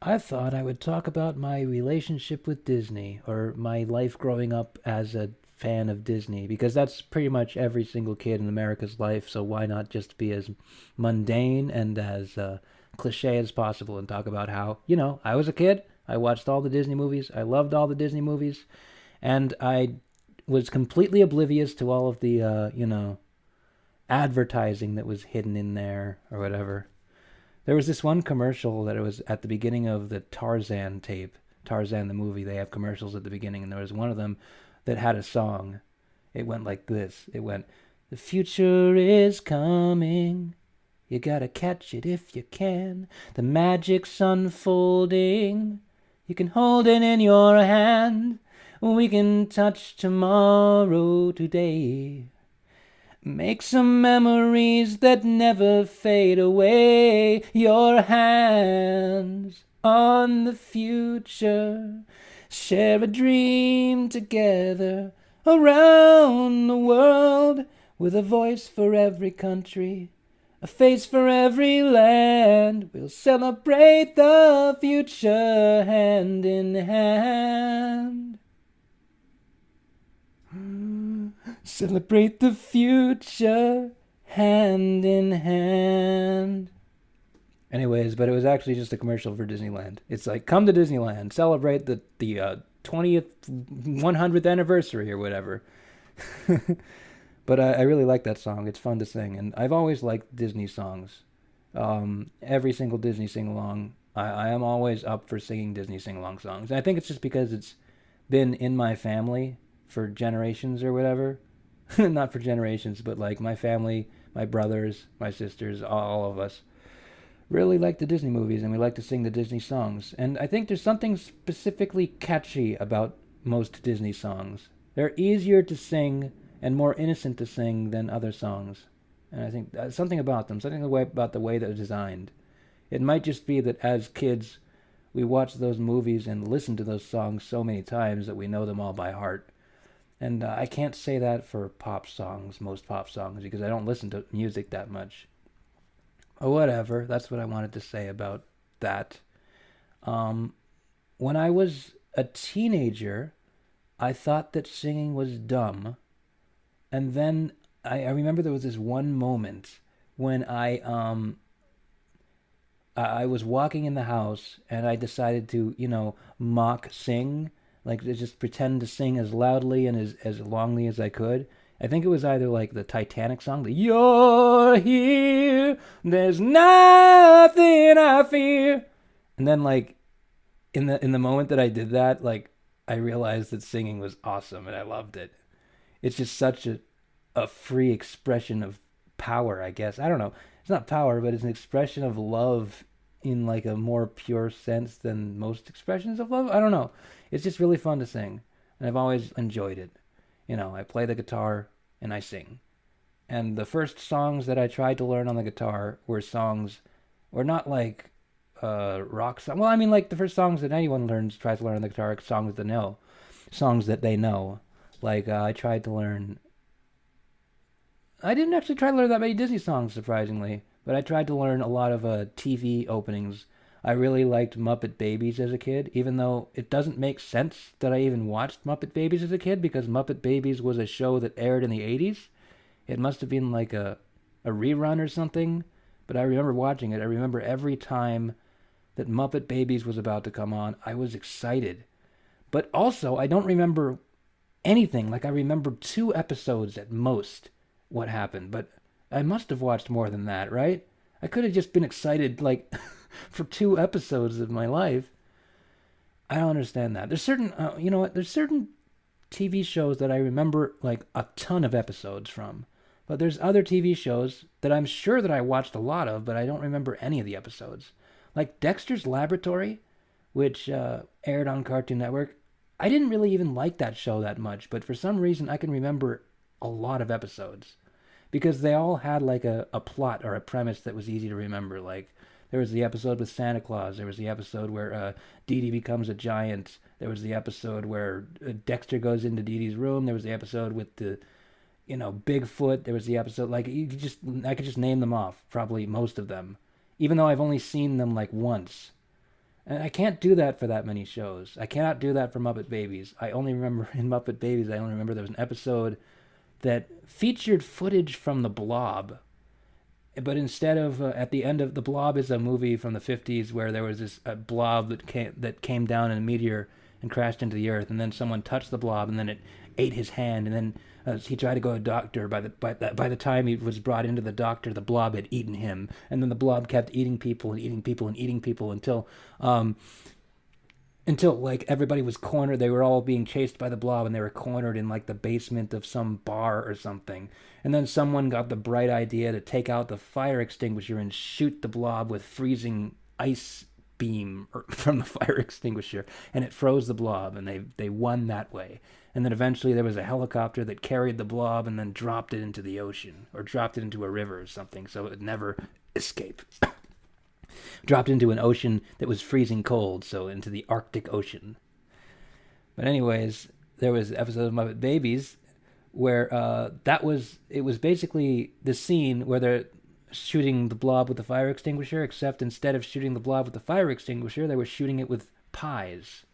I thought I would talk about my relationship with Disney, or my life growing up as a fan of Disney, because that's pretty much every single kid in America's life, so why not just be as mundane and as cliche as possible and talk about how, I was a kid, I watched all the Disney movies, I loved all the Disney movies, and I was completely oblivious to all of the, advertising that was hidden in there or whatever. There was this one commercial that it was at the beginning of the Tarzan tape. Tarzan the movie, they have commercials at the beginning, and there was one of them that had a song. It went like this. It went, "The future is coming. You gotta catch it if you can. The magic's unfolding. You can hold it in your hand. We can touch tomorrow today. Make some memories that never fade away. Your hands on the future. Share a dream together around the world, with a voice for every country, a face for every land. We'll celebrate the future hand in hand. Celebrate the future hand in hand." Anyways, but it was actually just a commercial for Disneyland. It's like, come to Disneyland, celebrate the 20th, 100th anniversary or whatever. But I really like that song. It's fun to sing, and I've always liked Disney songs. Every single Disney sing-along, I am always up for singing Disney sing-along songs. And I think it's just because it's been in my family for generations or whatever. Not for generations, but like my family, my brothers, my sisters, all of us really like the Disney movies, and we like to sing the Disney songs. And I think there's something specifically catchy about most Disney songs. They're easier to sing and more innocent to sing than other songs. And I think something about them, something about the way they're designed. It might just be that as kids, we watch those movies and listen to those songs so many times that we know them all by heart. And I can't say that for pop songs, most pop songs, because I don't listen to music that much. Or whatever, that's what I wanted to say about that. When I was a teenager, I thought that singing was dumb. And then I remember there was this one moment when I was walking in the house and I decided to, mock sing, like just pretend to sing as loudly and as longly as I could. I think it was either like the Titanic song, the "You're here, there's nothing I fear," and then like in the moment that I did that, like I realized that singing was awesome and I loved it. It's just such a free expression of power, I guess. I don't know. It's not power, but it's an expression of love in like a more pure sense than most expressions of love. I don't know. It's just really fun to sing, and I've always enjoyed it. I play the guitar and I sing. And the first songs that I tried to learn on the guitar were not like rock songs. Well, I mean, like the first songs that anyone tries to learn on the guitar are songs that they know. Like I tried to learn. I didn't actually try to learn that many Disney songs, surprisingly, but I tried to learn a lot of TV openings. I really liked Muppet Babies as a kid, even though it doesn't make sense that I even watched Muppet Babies as a kid, because Muppet Babies was a show that aired in the 80s. It must have been like a rerun or something, but I remember watching it. I remember every time that Muppet Babies was about to come on, I was excited. But also, I don't remember anything. Like, I remember 2 episodes at most what happened, but I must have watched more than that, right? I could have just been excited, like, for 2 episodes of my life. I don't understand that. There's certain, there's certain TV shows that I remember, like, a ton of episodes from. But there's other TV shows that I'm sure that I watched a lot of, but I don't remember any of the episodes. Like Dexter's Laboratory, which aired on Cartoon Network. I didn't really even like that show that much, but for some reason I can remember a lot of episodes. Because they all had like a plot or a premise that was easy to remember. Like, there was the episode with Santa Claus. There was the episode where Dee Dee becomes a giant. There was the episode where Dexter goes into Dee Dee's room. There was the episode with the, Bigfoot. There was the episode, like, I could just name them off, probably most of them. Even though I've only seen them like once. And I can't do that for that many shows. I cannot do that for Muppet Babies. I only remember in Muppet Babies, I only remember there was an episode that featured footage from The Blob. But instead of at the end of The Blob is a movie from the 50s where there was this blob that came down in a meteor and crashed into the earth, and then someone touched the blob, and then it ate his hand, and then he tried to go to a doctor. By the time he was brought into the doctor, the blob had eaten him, and then the blob kept eating people and eating people and eating people until like everybody was cornered. They were all being chased by the blob, and they were cornered in like the basement of some bar or something. And then someone got the bright idea to take out the fire extinguisher and shoot the blob with freezing ice beam from the fire extinguisher, and it froze the blob, and they won that way. And then eventually there was a helicopter that carried the blob and then dropped it into the ocean, or dropped it into a river or something, so it would never escape. Dropped into an ocean that was freezing cold, so into the Arctic Ocean. But anyways, there was an episode of Muppet Babies where it was basically the scene where they're shooting the blob with the fire extinguisher, except instead of shooting the blob with the fire extinguisher, they were shooting it with pies.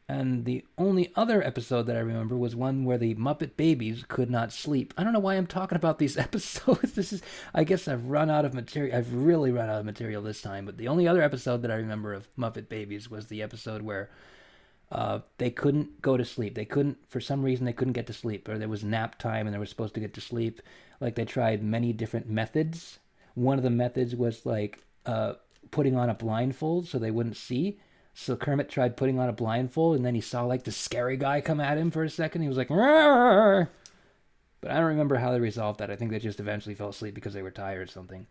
And the only other episode that I remember was one where the Muppet Babies could not sleep. I don't know why I'm talking about these episodes. I guess I've run out of material. I've really run out of material this time. But the only other episode that I remember of Muppet Babies was the episode where they couldn't go to sleep. For some reason, they couldn't get to sleep. Or there was nap time and they were supposed to get to sleep. Like, they tried many different methods. One of the methods was like putting on a blindfold so they wouldn't see. So Kermit tried putting on a blindfold, and then he saw like the scary guy come at him for a second. He was like, "Rawr!" But I don't remember how they resolved that. I think they just eventually fell asleep because they were tired or something.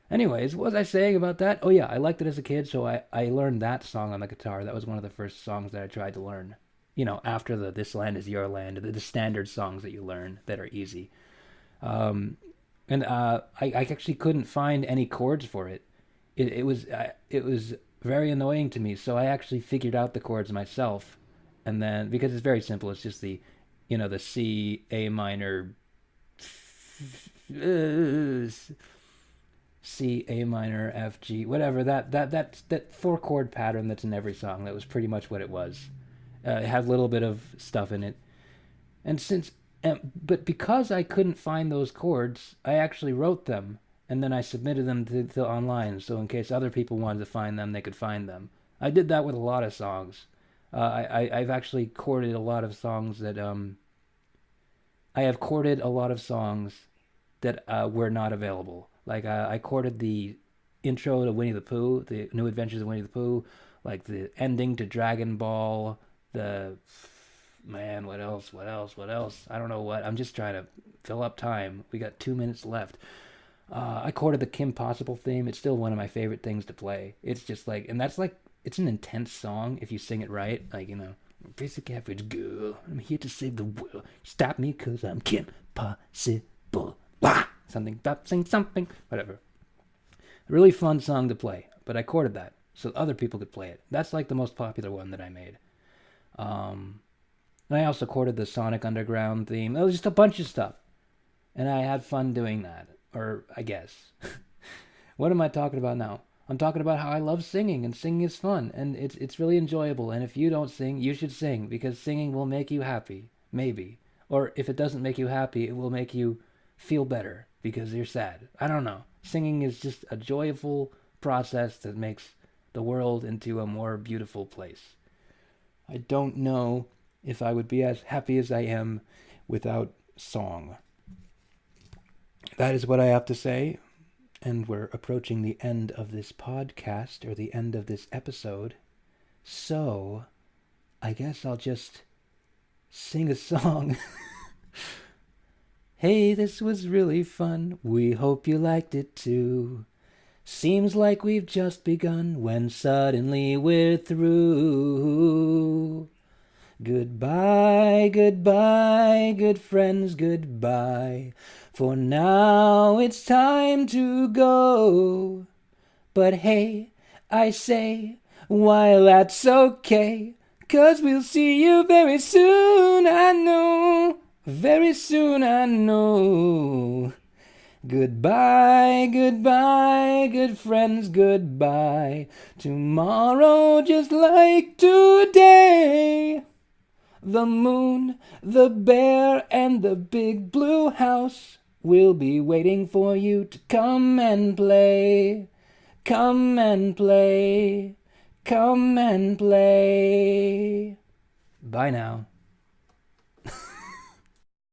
Anyways, what was I saying about that? Oh yeah, I liked it as a kid, so I learned that song on the guitar. That was one of the first songs that I tried to learn. You know, after the This Land Is Your Land, the standard songs that you learn that are easy. And I actually couldn't find any chords for it. It was very annoying to me, so I actually figured out the chords myself. And then, because it's very simple, it's just the C, A minor, C, A minor, F, G, whatever, that 4-chord pattern that's in every song. That was pretty much what it was. It had a little bit of stuff in it. But because I couldn't find those chords, I actually wrote them. And then I submitted them to online, so in case other people wanted to find them, they could find them. I did that with a lot of songs. I've actually chorded a lot of songs that I have chorded a lot of songs that were not available. Like I chorded the intro to Winnie the Pooh, the New Adventures of Winnie the Pooh, like the ending to Dragon Ball, what else? I don't know what. I'm just trying to fill up time. We got 2 minutes left. I chorded the Kim Possible theme. It's still one of my favorite things to play. It's just like, and that's like, it's an intense song if you sing it right. Like, basic average girl, I'm here to save the world. Stop me 'cause I'm Kim Possible. Wah! Something, sing something, whatever. A really fun song to play, but I chorded that so other people could play it. That's like the most popular one that I made. And I also chorded the Sonic Underground theme. It was just a bunch of stuff. And I had fun doing that. Or, I guess. What am I talking about now? I'm talking about how I love singing, and singing is fun, and it's really enjoyable. And if you don't sing, you should sing, because singing will make you happy. Maybe. Or if it doesn't make you happy, it will make you feel better, because you're sad. I don't know. Singing is just a joyful process that makes the world into a more beautiful place. I don't know if I would be as happy as I am without song. That is what I have to say, and we're approaching the end of this podcast, or the end of this episode, so I guess I'll just sing a song. Hey, this was really fun, we hope you liked it too. Seems like we've just begun, when suddenly we're through. Goodbye, goodbye, good friends, goodbye. For now it's time to go. But hey, I say, while that's okay, 'cause we'll see you very soon, I know. Very soon, I know. Goodbye, goodbye, good friends, goodbye. Tomorrow just like today. The moon, the bear, and the big blue house will be waiting for you to come and play. Come and play. Come and play. Bye now.